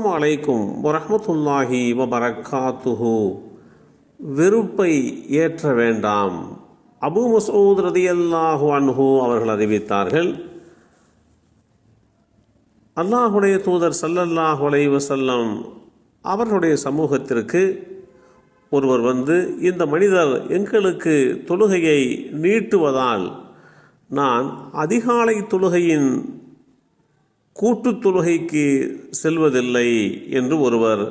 அஸ்ஸலாமு அலைக்கும் வரஹ்மத்துல்லாஹி வபரகாத்துஹு. வெறுப்பை ஏற்ற வேண்டாம். அபூ மஸ்ஊத் ரலியல்லாஹு அன்ஹு அவர்கள் அறிவித்தார்கள், அல்லாஹுடைய தூதர் ஸல்லல்லாஹு அலைஹி வஸல்லம் அவர்களுடைய சமூகத்திற்கு ஒருவர் வந்து, இந்த மனிதர் எங்களுக்கு தொழுகையை நீட்டுவதால் நான் அதிகாலை தொழுகையின் கூட்டுத் தொழுகைக்கு செல்வதில்லை என்று ஒருவர்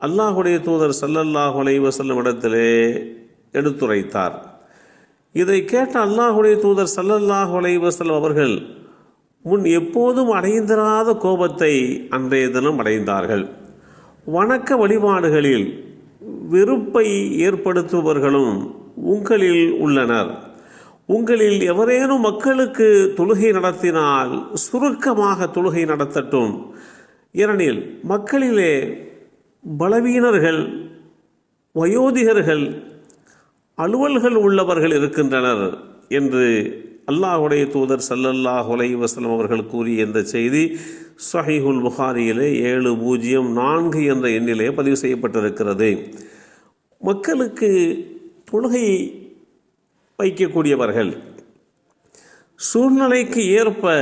அல்லாஹுடைய தூதர் ஸல்லல்லாஹு அலைஹி வஸல்லம் இடத்திலே எடுத்துரைத்தார். இதை கேட்ட அல்லாஹுடைய தூதர் ஸல்லல்லாஹு அலைஹி வஸல்லம் அவர்கள் முன் எப்போதும் அடைந்திராத கோபத்தை அன்றைய தினம் அடைந்தார்கள். வணக்க வழிபாடுகளில் வெறுப்பை ஏற்படுத்துபவர்களும் உங்களில் உள்ளனர். உங்களில் எவரேனும் மக்களுக்கு தொழுகை நடத்தினால் சுருக்கமாக தொழுகை நடத்தட்டும். ஏனெனில் மக்களிலே பலவீனர்கள், வயோதிகர்கள், அலுவல்கள் உள்ளவர்கள் இருக்கின்றனர் என்று அல்லாஹுடைய தூதர் ஸல்லல்லாஹு அலைஹி வஸல்லம் அவர்கள் கூறிய இந்த செய்தி ஸஹீஹுல் புகாரியிலே 7004 என்ற எண்ணிலே பதிவு செய்யப்பட்டிருக்கிறது. மக்களுக்கு தொழுகை வைக்கக்கூடியவர்கள் சூழ்நிலைக்கு ஏற்ப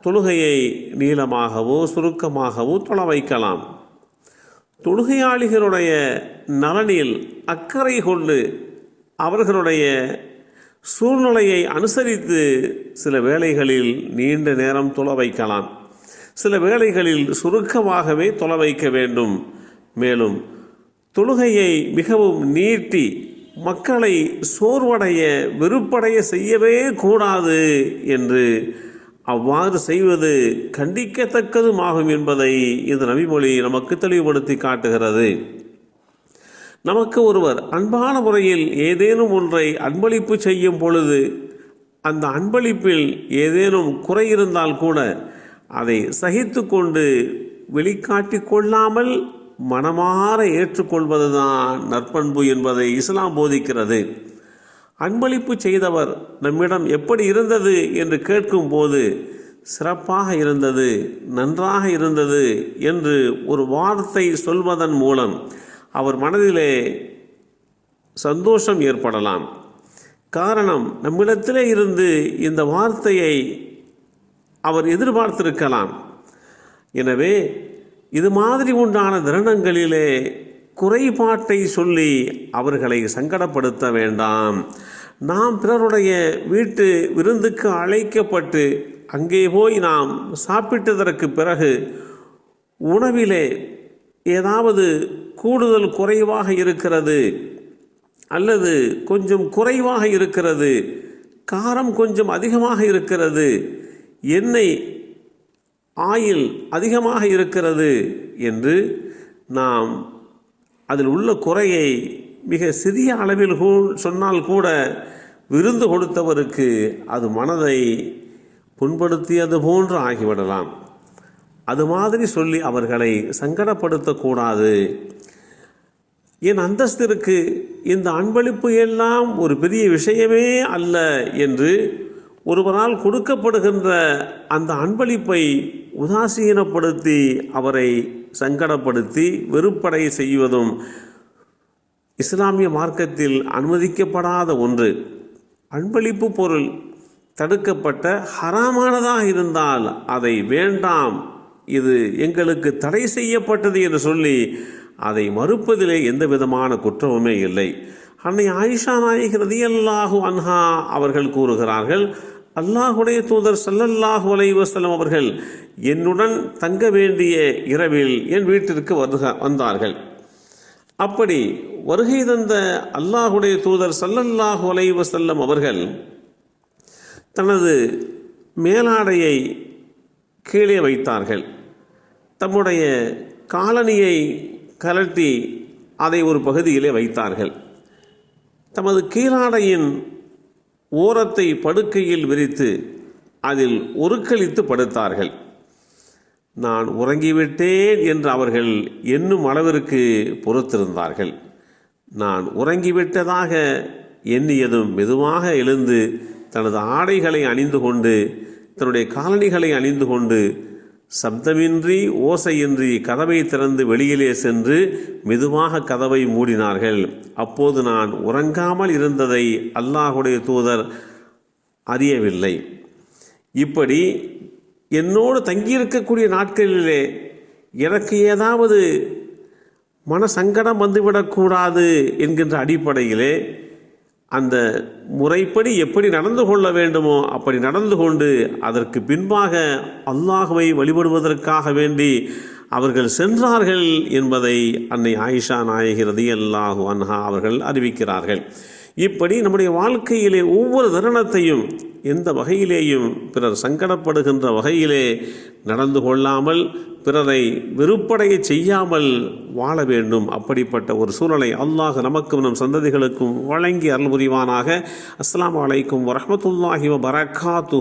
தொழுகையை நீளமாகவோ சுருக்கமாகவோ தொழ வைக்கலாம். தொழுகையாளிகளுடைய நலனில் அக்கறை கொண்டு அவர்களுடைய சூழ்நிலையை அனுசரித்து சில வேளைகளில் நீண்ட நேரம் தொழ வைக்கலாம், சில வேளைகளில் சுருக்கமாகவே தொழ வைக்க வேண்டும். மேலும் தொழுகையை மிகவும் நீட்டி மக்களை சோர்வடைய வெறுப்படைய செய்யவே கூடாது என்று அவ்வாறு செய்வது கண்டிக்கத்தக்கதுமாகும் என்பதை இந்த நபிமொழி நமக்கு தெளிவுபடுத்தி காட்டுகிறது. நமக்கு ஒருவர் அன்பான முறையில் ஏதேனும் ஒன்றை அன்பளிப்பு செய்யும் பொழுது அந்த அன்பளிப்பில் ஏதேனும் குறை இருந்தால் கூட அதை சகித்து கொண்டு வெளிக்காட்டி கொள்ளாமல் மனமாற ஏற்றுக்கொள்வதுதான் நற்பண்பு என்பதை இஸ்லாம் போதிக்கிறது. அன்பளிப்பு செய்தவர் நம்மிடம் எப்படி இருந்தது என்று கேட்கும் போது சிறப்பாக இருந்தது, நன்றாக இருந்தது என்று ஒரு வார்த்தை சொல்வதன் மூலம் அவர் மனதிலே சந்தோஷம் ஏற்படலாம். காரணம், நம்மிடத்திலே இருந்து இந்த வார்த்தையை அவர் எதிர்பார்த்திருக்கலாம். எனவே இது மாதிரி உண்டான தருணங்களிலே குறைபாட்டை சொல்லி அவர்களை சங்கடப்படுத்த வேண்டாம். நாம் பிறருடைய வீட்டு விருந்துக்கு அழைக்கப்பட்டு அங்கே போய் நாம் சாப்பிட்டதற்கு பிறகு உணவிலே ஏதாவது கூடுதல் குறைவாக இருக்கிறது அல்லது கொஞ்சம் குறைவாக இருக்கிறது, காரம் கொஞ்சம் அதிகமாக இருக்கிறது, எண்ணெய் ஆயில் அதிகமாக இருக்கிறது என்று நாம் அதில் உள்ள குறையை மிக சிறிய அளவில் சொன்னால் கூட விருந்து கொடுத்தவருக்கு அது மனதை புண்படுத்தியது போன்று ஆகிவிடலாம். அது மாதிரி சொல்லி அவர்களை சங்கடப்படுத்தக்கூடாது. என் அந்தஸ்திற்கு இந்த அன்பளிப்பு எல்லாம் ஒரு பெரிய விஷயமே அல்ல என்று ஒருவரால் கொடுக்கப்படுகின்ற அந்த அன்பளிப்பை உதாசீனப்படுத்தி அவரை சங்கடப்படுத்தி வெறுப்படை செய்வதும் இஸ்லாமிய மார்க்கத்தில் அனுமதிக்கப்படாத ஒன்று. அன்பளிப்பு பொருள் தடுக்கப்பட்ட ஹராமானதாக இருந்தால் அதை வேண்டாம், இது எங்களுக்கு தடை செய்யப்பட்டது என்று சொல்லி அதை மறுப்பதிலே எந்த விதமான குற்றமுமே இல்லை. அன்னை ஆயிஷா நாயகி ரலியல்லாஹு அன்ஹா அவர்கள் கூறுகிறார்கள், அல்லாஹுடைய தூதர் ஸல்லல்லாஹு அலைஹி வஸல்லம் அவர்கள் என்னுடன் தங்க வேண்டிய இரவில் என் வீட்டிற்கு வந்தார்கள். அப்படி வருகை தந்த அல்லாஹுடைய தூதர் ஸல்லல்லாஹு அலைஹி வஸல்லம் அவர்கள் தனது மேலாடையை கீழே வைத்தார்கள். தம்முடைய காலணியை கலட்டி அதை ஒரு பகுதியிலே வைத்தார்கள். தமது கீழாடையின் ஓரத்தை படுக்கையில் விரித்து அதில் ஒருக்களித்து படுத்தார்கள். நான் உறங்கிவிட்டேன் என்று அவர்கள் எண்ணும் அளவிற்கு பொறுத்திருந்தார்கள். நான் உறங்கிவிட்டதாக எண்ணியதும் மெதுவாக எழுந்து தனது ஆடைகளை அணிந்து கொண்டு தன்னுடைய காலணிகளை அணிந்து கொண்டு சப்தமின்றி ஓசையின்றி கதவை திறந்து வெளியிலே சென்று மெதுவாக கதவை மூடினார்கள். அப்போது நான் உறங்காமல் இருந்ததை அல்லாஹுடைய தூதர் அறியவில்லை. இப்படி என்னோடு தங்கியிருக்கக்கூடிய நாட்களிலே எனக்கு ஏதாவது மனசங்கடம் வந்துவிடக்கூடாது என்கின்ற அடிப்படையிலே அந்த முறைப்படி எப்படி நடந்து கொள்ள வேண்டுமோ அப்படி நடந்து கொண்டு அதற்கு பின்பாக அல்லாஹ்வை வழிபடுவதற்காக வேண்டி அவர்கள் சென்றார்கள் என்பதை அன்னை ஆயிஷா நாயகி ரலியல்லாஹு அன்ஹா அவர்கள் அறிவிக்கிறார்கள். இப்படி நம்முடைய வாழ்க்கையிலே ஒவ்வொரு தருணத்தையும் எந்த வகையிலேயும் பிறர் சங்கடப்படுகின்ற வகையிலே நடந்து கொள்ளாமல் பிறரை வெறுப்படைய செய்யாமல் வாழ வேண்டும். அப்படிப்பட்ட ஒரு சூழலை அல்லாஹ் நமக்கும் நம் சந்ததிகளுக்கும் வழங்கி அருள் புரிவானாக. அஸ்ஸலாமு அலைக்கும் வரஹ்மத்துல்லாஹி வபரகாத்துஹு.